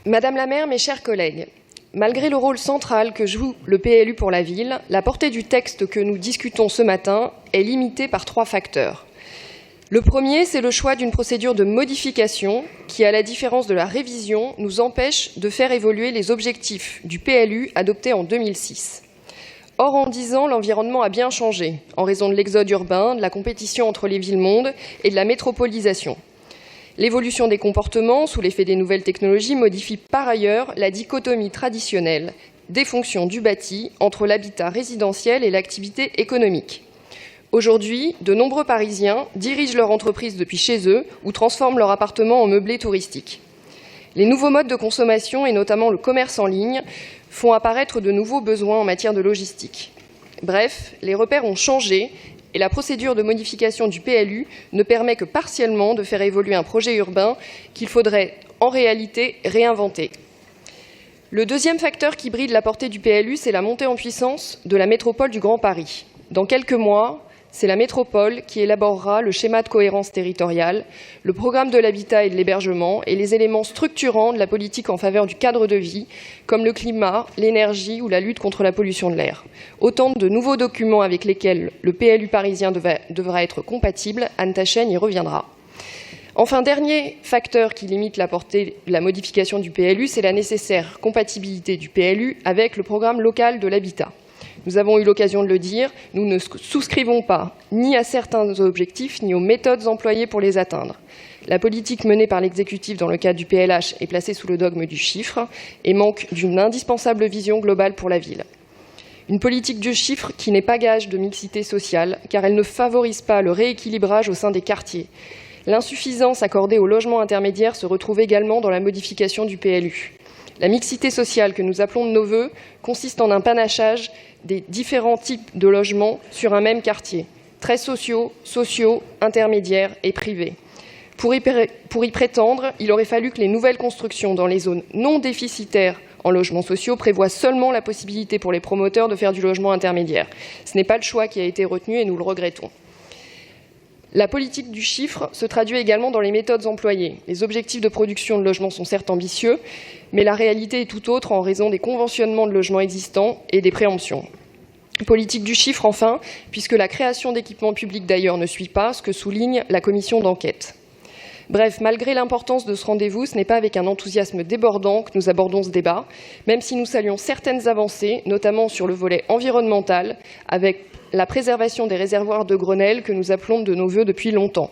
Madame la maire, mes chers collègues, malgré le rôle central que joue le PLU pour la ville, la portée du texte que nous discutons ce matin est limitée par 3 facteurs. Le premier, c'est le choix d'une procédure de modification qui, à la différence de la révision, nous empêche de faire évoluer les objectifs du PLU adoptés en 2006. Or, en 10 ans, l'environnement a bien changé, en raison de l'exode urbain, de la compétition entre les villes-mondes et de la métropolisation. L'évolution des comportements, sous l'effet des nouvelles technologies, modifie par ailleurs la dichotomie traditionnelle des fonctions du bâti entre l'habitat résidentiel et l'activité économique. Aujourd'hui, de nombreux Parisiens dirigent leur entreprise depuis chez eux ou transforment leur appartement en meublé touristique. Les nouveaux modes de consommation, et notamment le commerce en ligne, font apparaître de nouveaux besoins en matière de logistique. Bref, les repères ont changé et la procédure de modification du PLU ne permet que partiellement de faire évoluer un projet urbain qu'il faudrait en réalité réinventer. Le deuxième facteur qui bride la portée du PLU, c'est la montée en puissance de la métropole du Grand Paris. Dans quelques mois, c'est la métropole qui élaborera le schéma de cohérence territoriale, le programme de l'habitat et de l'hébergement et les éléments structurants de la politique en faveur du cadre de vie, comme le climat, l'énergie ou la lutte contre la pollution de l'air. Autant de nouveaux documents avec lesquels le PLU parisien devra être compatible. Anne Tachène y reviendra. Enfin, dernier facteur qui limite la portée de la modification du PLU, c'est la nécessaire compatibilité du PLU avec le programme local de l'habitat. Nous avons eu l'occasion de le dire, nous ne souscrivons pas ni à certains objectifs, ni aux méthodes employées pour les atteindre. La politique menée par l'exécutif dans le cadre du PLH est placée sous le dogme du chiffre et manque d'une indispensable vision globale pour la ville. Une politique du chiffre qui n'est pas gage de mixité sociale, car elle ne favorise pas le rééquilibrage au sein des quartiers. L'insuffisance accordée au logement intermédiaire se retrouve également dans la modification du PLU. La mixité sociale que nous appelons de nos vœux consiste en un panachage des différents types de logements sur un même quartier, très sociaux, intermédiaires et privés. Pour y prétendre, il aurait fallu que les nouvelles constructions dans les zones non déficitaires en logements sociaux prévoient seulement la possibilité pour les promoteurs de faire du logement intermédiaire. Ce n'est pas le choix qui a été retenu et nous le regrettons. La politique du chiffre se traduit également dans les méthodes employées. Les objectifs de production de logements sont certes ambitieux, mais la réalité est tout autre en raison des conventionnements de logements existants et des préemptions. Politique du chiffre enfin, puisque la création d'équipements publics d'ailleurs ne suit pas, ce que souligne la commission d'enquête. Bref, malgré l'importance de ce rendez-vous, ce n'est pas avec un enthousiasme débordant que nous abordons ce débat, même si nous saluons certaines avancées, notamment sur le volet environnemental, avec la préservation des réservoirs de Grenelle que nous appelons de nos vœux depuis longtemps.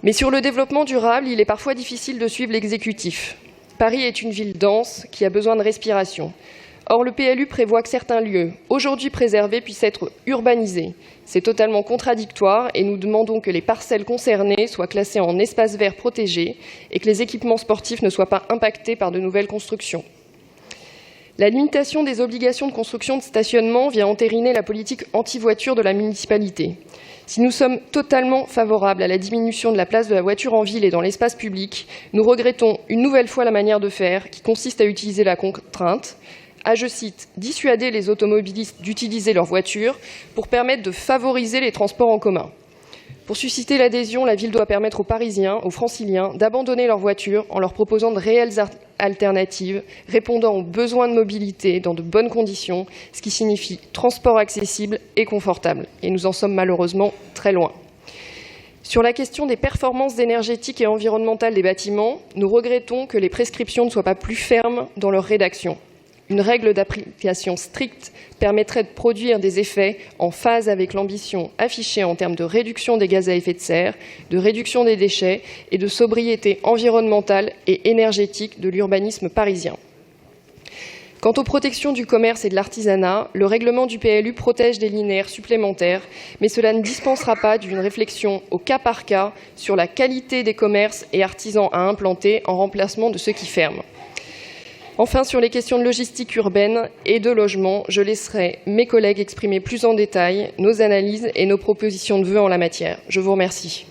Mais sur le développement durable, il est parfois difficile de suivre l'exécutif. Paris est une ville dense qui a besoin de respiration. Or, le PLU prévoit que certains lieux, aujourd'hui préservés, puissent être urbanisés. C'est totalement contradictoire et nous demandons que les parcelles concernées soient classées en espaces verts protégés et que les équipements sportifs ne soient pas impactés par de nouvelles constructions. La limitation des obligations de construction de stationnement vient entériner la politique anti-voiture de la municipalité. Si nous sommes totalement favorables à la diminution de la place de la voiture en ville et dans l'espace public, nous regrettons une nouvelle fois la manière de faire qui consiste à utiliser la contrainte, à, je cite, « dissuader les automobilistes d'utiliser leur voiture pour permettre de favoriser les transports en commun ». Pour susciter l'adhésion, la ville doit permettre aux Parisiens, aux Franciliens, d'abandonner leur voiture en leur proposant de réelles alternatives, répondant aux besoins de mobilité dans de bonnes conditions, ce qui signifie transport accessible et confortable. Et nous en sommes malheureusement très loin. Sur la question des performances énergétiques et environnementales des bâtiments, nous regrettons que les prescriptions ne soient pas plus fermes dans leur rédaction. Une règle d'application stricte permettrait de produire des effets en phase avec l'ambition affichée en termes de réduction des gaz à effet de serre, de réduction des déchets et de sobriété environnementale et énergétique de l'urbanisme parisien. Quant aux protections du commerce et de l'artisanat, le règlement du PLU protège des linéaires supplémentaires, mais cela ne dispensera pas d'une réflexion au cas par cas sur la qualité des commerces et artisans à implanter en remplacement de ceux qui ferment. Enfin, sur les questions de logistique urbaine et de logement, je laisserai mes collègues exprimer plus en détail nos analyses et nos propositions de vœux en la matière. Je vous remercie.